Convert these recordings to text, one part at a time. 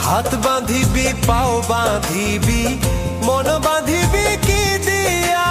হাত বাঁধিবি পাও বাঁধিবি মন বাঁধিবি কি দিয়া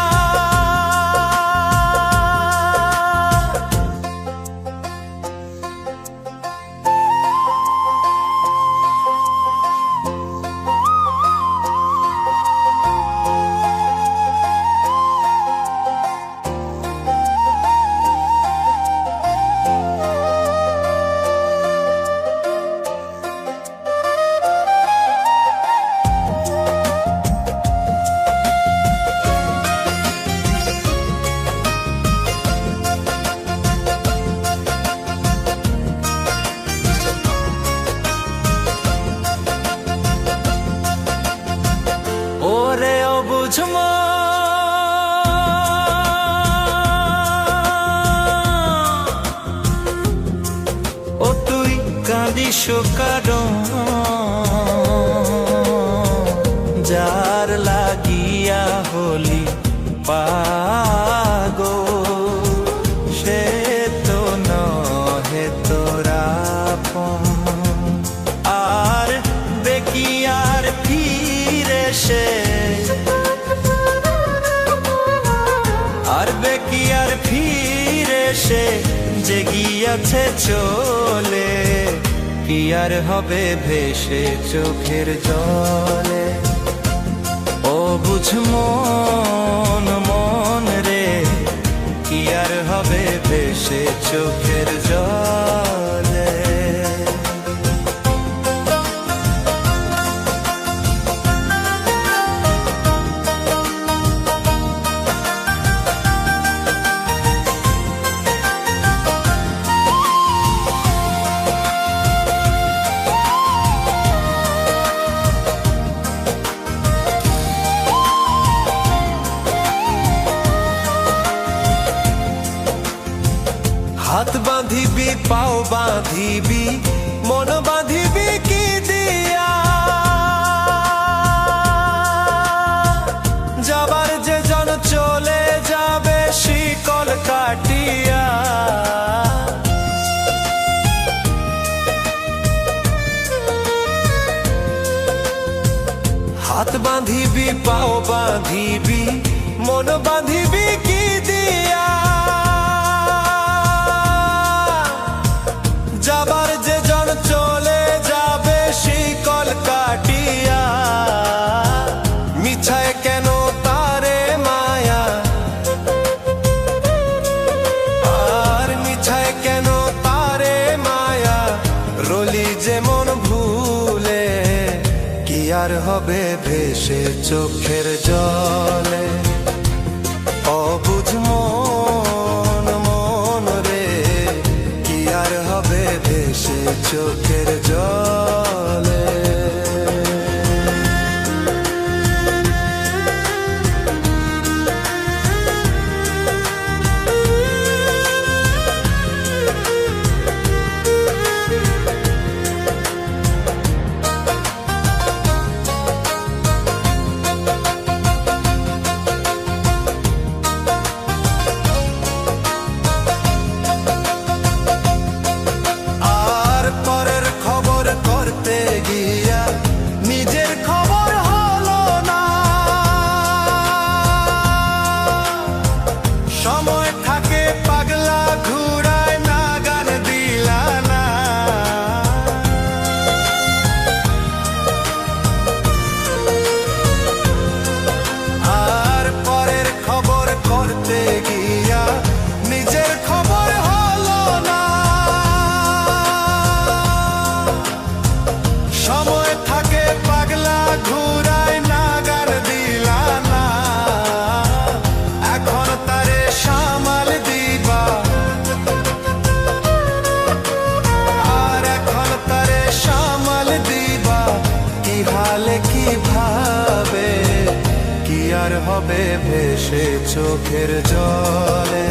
ওরে অবুঝমা ও তুই কাঁদিস কারণ যার লাগিয়া হলি পাগল সে তো নহে তোরা আর দেখি আর ফিরে সে আর বেকি আর ফিরে সে যে গিয়াছে চলে কি আর হবে ভেসে চোখের জলে ও বুঝ মন মন রে কি আর হবে ভেসে চোখের জলে হাত বাঁধিবি পাও বাঁধিবি মন বাঁধিবি কি দিয়া যাবার যে জন চলে যাবে শিকল কাটিয়া হাত বাঁধিবি পাও বাঁধিবি মন বাঁধিবি কি দিয়া যাবার যে জন চলে যাবে শিকল কাটিয়া মিছায় কেন তারে মায়া আর মিছায় কেন তারে মায়া রলি যেমন ভুলে কি আর হবে ভেসে চোখের জলে অবুঝ মন মন রে কি আর হবে ভেসে চোখের জলে হবে ভেসে চোখের জলে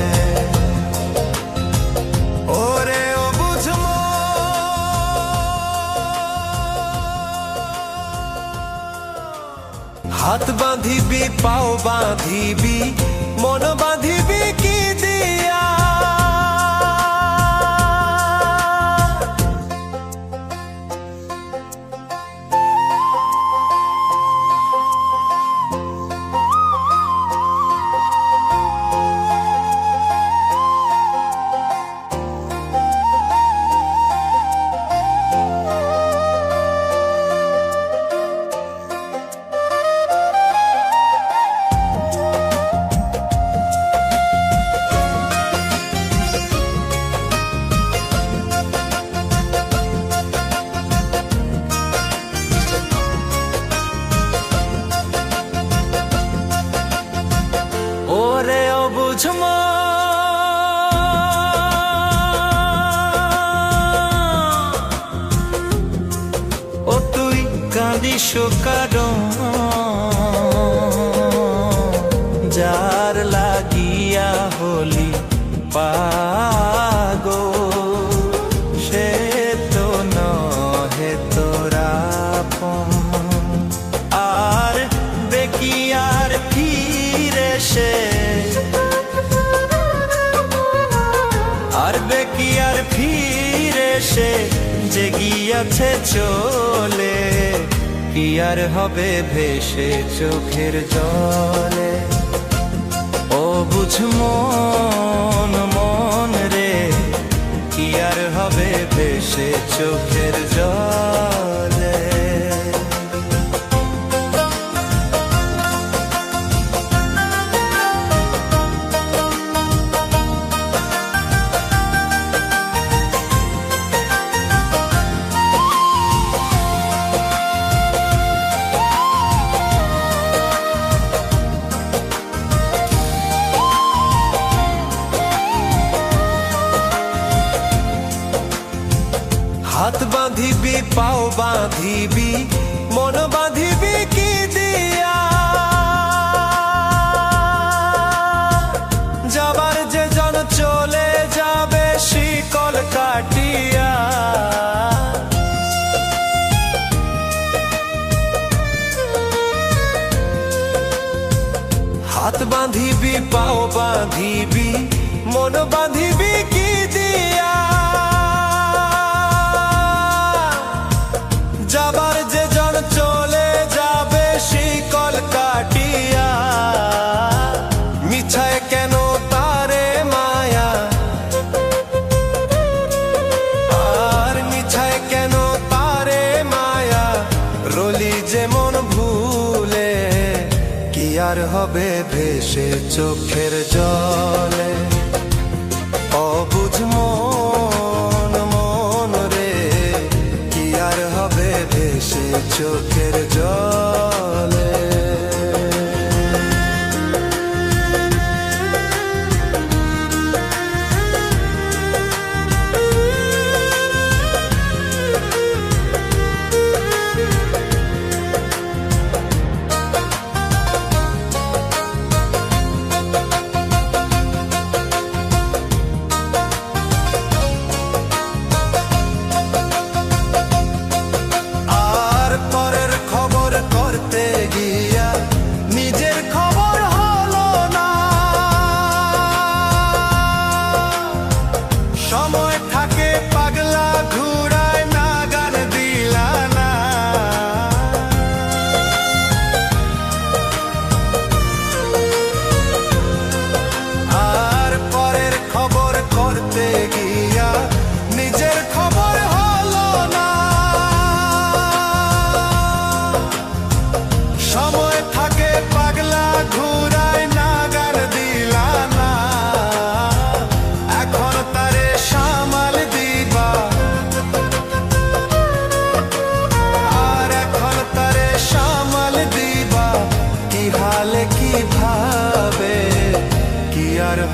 ওরে ও বুঝমো হাত বাঁধিবি পাও বাঁধিবি মন বাঁধিবি কি দিয়া তুই কাঁদিস কারণ যার লাগিয়া হলি পাগল, সে তো নহে তোরা আপন। আর দেখি আর ফিরে সে, আর দেখি আর ফিরে সে যে গিয়াছে চলে, কি আর হবে ভেসে চোখের জলে। ও বুঝ মন মন রে, কি আর হবে ভেসে চোখের জলে। হাত বাঁধিবি পাও বাঁধিবি মন বাঁধিবি কি দিয়া, যাবার যে জন চলে যাবে শিকল কাটিয়া। হাত বাঁধিবি পাও বাঁধিবি মন বাঁধিবি কি দিয়া, যাবার যে জন চলে যাবে শিকল কাটিয়া। মিছায় কেন তারে মায়া, আর মিছায় কেন তারে মায়া, রলি যেমন ভুলে, কি আর হবে ভেসে চোখের জলে। অবুঝ মন মন রে, কি আর হবে ভেসে চোখের জলে।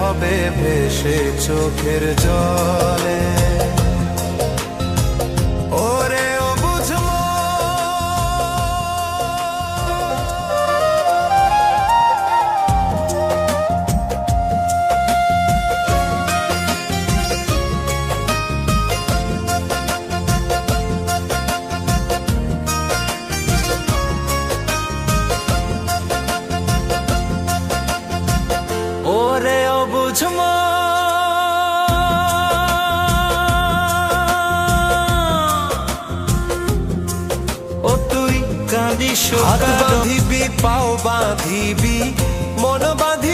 হবে ভেসে চোখের জলে। ওরে ও বুঝমো ওরে ও বুঝমো ও তুই কাঁদিস হাত বাঁধিবি পাও বাঁধিবি মন বাঁধিবি